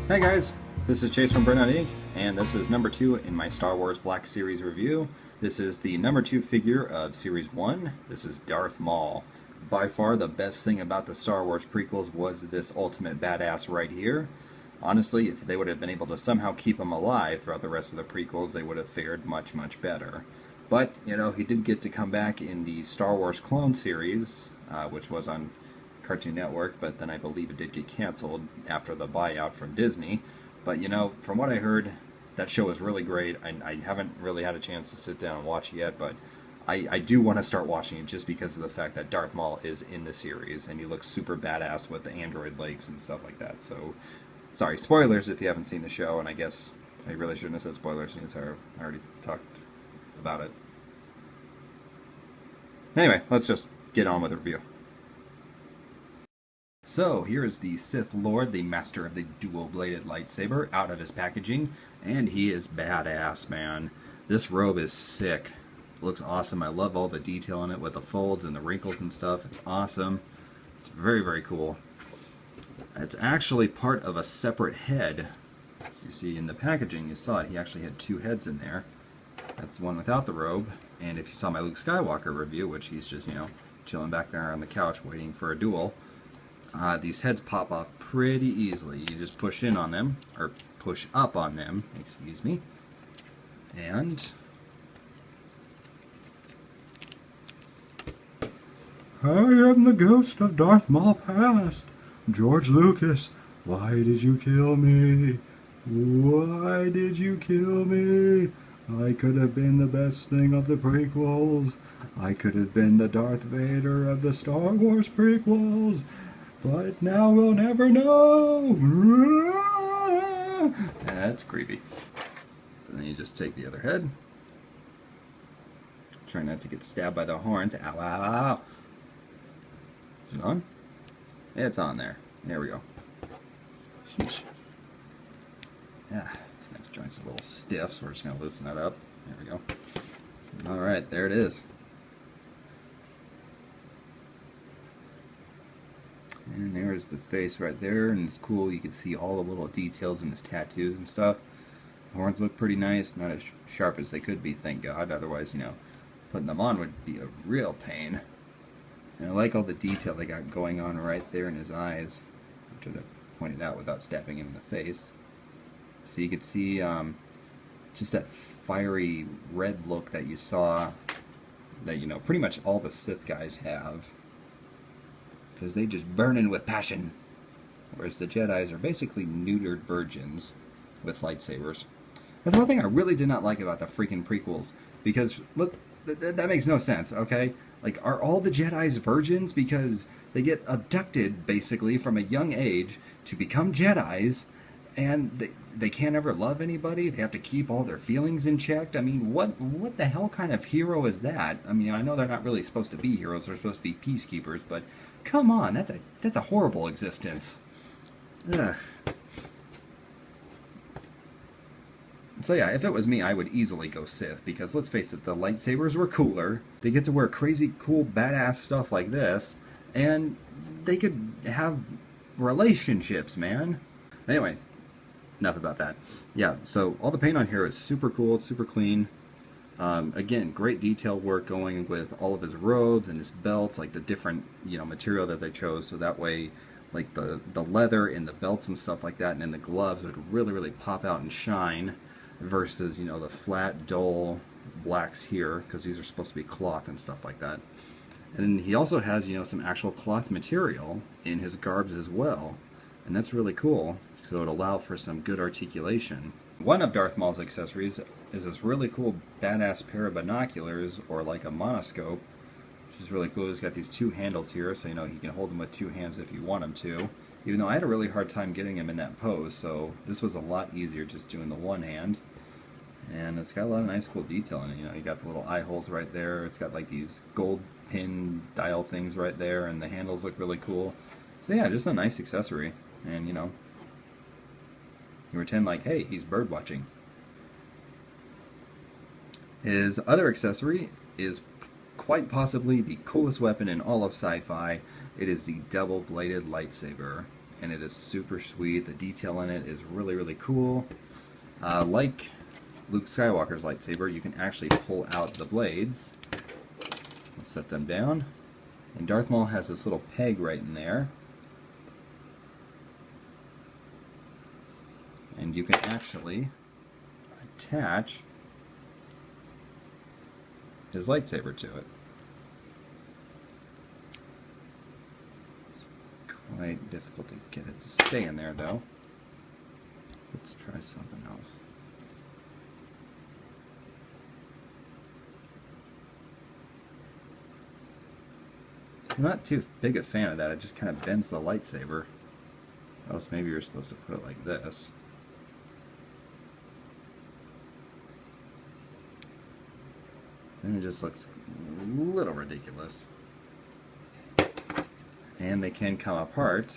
Hey guys, this is Chase from BurnoutInc, and this is number 2 in my Star Wars Black Series review. This is the number 2 figure of Series 1. This is Darth Maul. By far the best thing about the Star Wars prequels was this ultimate badass right here. Honestly, if they would have been able to somehow keep him alive throughout the rest of the prequels, they would have fared much, much better. But, you know, he did get to come back in the Star Wars Clone series, which was on Cartoon Network, but then I believe it did get canceled after the buyout from Disney. But you know, from what I heard, that show is really great. I haven't really had a chance to sit down and watch it yet, but I do want to start watching it just because of the fact that Darth Maul is in the series, and he looks super badass with the android legs and stuff like that. So, sorry, spoilers if you haven't seen the show, and I guess I really shouldn't have said spoilers since I already talked about it. Anyway, let's just get on with the review. So, here is the Sith Lord, the master of the dual-bladed lightsaber, out of his packaging, and he is badass, man. This robe is sick. It looks awesome. I love all the detail in it with the folds and the wrinkles and stuff. It's awesome. It's very, very cool. It's actually part of a separate head. As you see in the packaging, you saw it. He actually had two heads in there. That's one without the robe, and if you saw my Luke Skywalker review, which he's just, you know, chilling back there on the couch waiting for a duel, these heads pop off pretty easily. You just push in on them, or push up on them, excuse me, and I am the ghost of Darth Maul past. George Lucas, why did you kill me? Why did you kill me? I could have been the best thing of the prequels. I could have been the Darth Vader of the Star Wars prequels. But now we'll never know. That's creepy. So then you just take the other head. Try not to get stabbed by the horns. Ow, ow, ow. Is it on? Yeah, it's on there. There we go. Sheesh. Yeah, this next joint's a little stiff, so we're just going to loosen that up. There we go. Alright, there it is. And there's the face right there, and it's cool. You can see all the little details in his tattoos and stuff. The horns look pretty nice, not as sharp as they could be, thank God. Otherwise, you know, putting them on would be a real pain. And I like all the detail they got going on right there in his eyes, which I pointed out without stabbing him in the face. So you could see just that fiery red look that you saw, that, you know, pretty much all the Sith guys have. Because they just burning with passion. Whereas the Jedis are basically neutered virgins with lightsabers. That's one thing I really did not like about the freaking prequels. Because, look, that makes no sense, okay? Like, are all the Jedis virgins? Because they get abducted, basically, from a young age to become Jedis. And they can't ever love anybody. They have to keep all their feelings in check. I mean, what the hell kind of hero is that? I mean, I know they're not really supposed to be heroes. They're supposed to be peacekeepers, but come on, that's a horrible existence. Ugh. So yeah, if it was me, I would easily go Sith, because let's face it, the lightsabers were cooler. They get to wear crazy, cool, badass stuff like this, and they could have relationships, man. Anyway, enough about that. Yeah, so all the paint on here is super cool, it's super clean. Again, great detail work going with all of his robes and his belts, like the different, you know, material that they chose, so that way, like the leather and the belts and stuff like that, and then the gloves would really, really pop out and shine, versus, you know, the flat, dull blacks here, because these are supposed to be cloth and stuff like that. And then he also has, you know, some actual cloth material in his garbs as well, and that's really cool, so it allows for some good articulation. One of Darth Maul's accessories is this really cool badass pair of binoculars, or like a monoscope, which is really cool. He's got these two handles here, so you know he can hold them with two hands if you want him to. Even though I had a really hard time getting him in that pose, so this was a lot easier just doing the one hand. And it's got a lot of nice cool detail in it. You know, you got the little eye holes right there. It's got like these gold pin dial things right there, and the handles look really cool. So yeah, just a nice accessory. And you know, you pretend like, hey, he's bird watching. His other accessory is quite possibly the coolest weapon in all of sci-fi. It is the double-bladed lightsaber. and it is super sweet. The detail in it is really, really cool. Like Luke Skywalker's lightsaber, you can actually pull out the blades and set them down. And Darth Maul has this little peg right in there. And you can actually attach his lightsaber to it. Quite difficult to get it to stay in there though. Let's try something else. I'm not too big a fan of that. It just kind of bends the lightsaber. Else maybe you're supposed to put it like this. Then it just looks a little ridiculous. And they can come apart.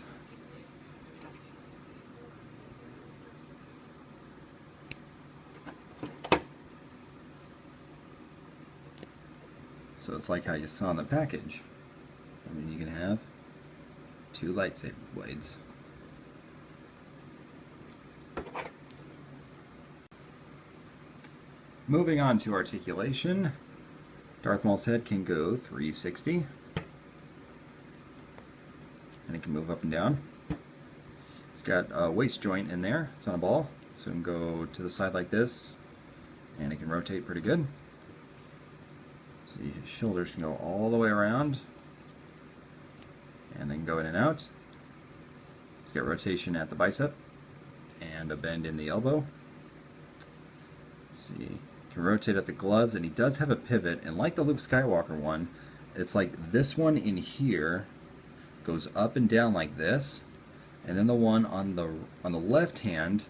So it's like how you saw in the package. And then you can have two lightsaber blades. Moving on to articulation. Darth Maul's head can go 360. And it can move up and down. It's got a waist joint in there. It's on a ball. So it can go to the side like this. And it can rotate pretty good. See, his shoulders can go all the way around. And then go in and out. It's got rotation at the bicep. And a bend in the elbow. Let's see. Can rotate at the gloves, and he does have a pivot, and like the Luke Skywalker one, it's like this one in here goes up and down like this, and then the one on the left hand,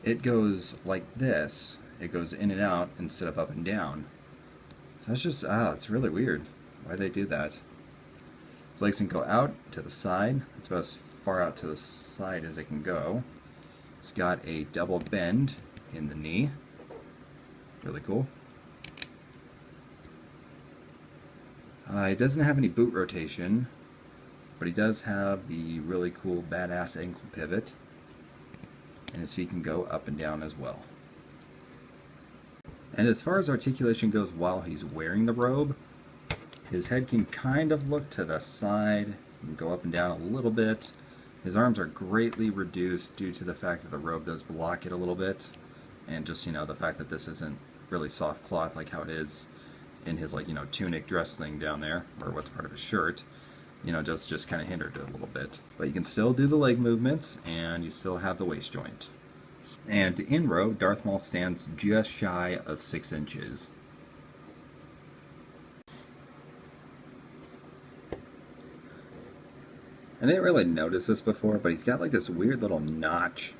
it goes like this. It goes in and out instead of up and down. So it's just it's really weird. Why they do that? His legs can go out to the side. It's about as far out to the side as it can go. It's got a double bend in the knee. Really cool. He doesn't have any boot rotation, but he does have the really cool badass ankle pivot, and his feet can go up and down as well. And as far as articulation goes while he's wearing the robe, his head can kind of look to the side and go up and down a little bit. His arms are greatly reduced due to the fact that the robe does block it a little bit, and just, you know, the fact that this isn't really soft cloth like how it is in his, like, you know, tunic dress thing down there, or what's part of his shirt, you know, just kind of hindered it a little bit. But you can still do the leg movements, and you still have the waist joint. And in robe, Darth Maul stands just shy of 6 inches. I didn't really notice this before, but he's got like this weird little notch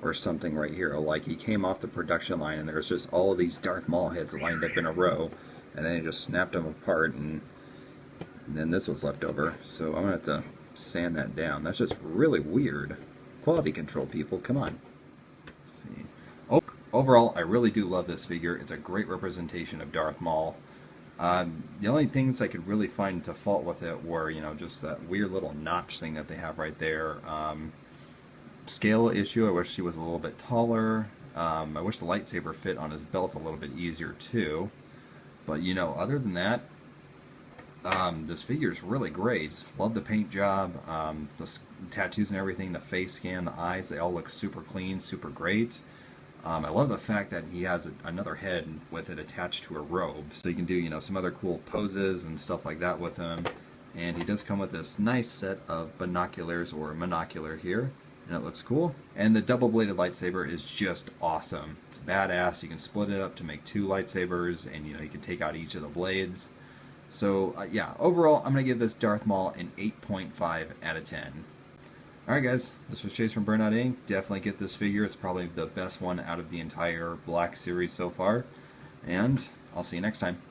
or something right here. Like he came off the production line and there's just all of these Darth Maul heads lined up in a row, and then he just snapped them apart, and then this was left over. So I'm gonna have to sand that down. That's just really weird. Quality control, people, come on. Let's see. Oh, overall, I really do love this figure. It's a great representation of Darth Maul. The only things I could really find to fault with it were, you know, just that weird little notch thing that they have right there. Scale issue, I wish he was a little bit taller. I wish the lightsaber fit on his belt a little bit easier too. But, you know, other than that, this figure is really great. Love the paint job, the tattoos and everything, the face scan, the eyes, they all look super clean, super great. I love the fact that he has another head with it attached to a robe, so you can do, you know, some other cool poses and stuff like that with him. And he does come with this nice set of binoculars, or monocular here, and it looks cool. And the double-bladed lightsaber is just awesome. It's badass. You can split it up to make 2 lightsabers, and, you know, you can take out each of the blades. So yeah, overall, I'm gonna give this Darth Maul an 8.5 out of 10. Alright guys, this was Chase from Burnout Inc. Definitely get this figure. It's probably the best one out of the entire Black series so far. And I'll see you next time.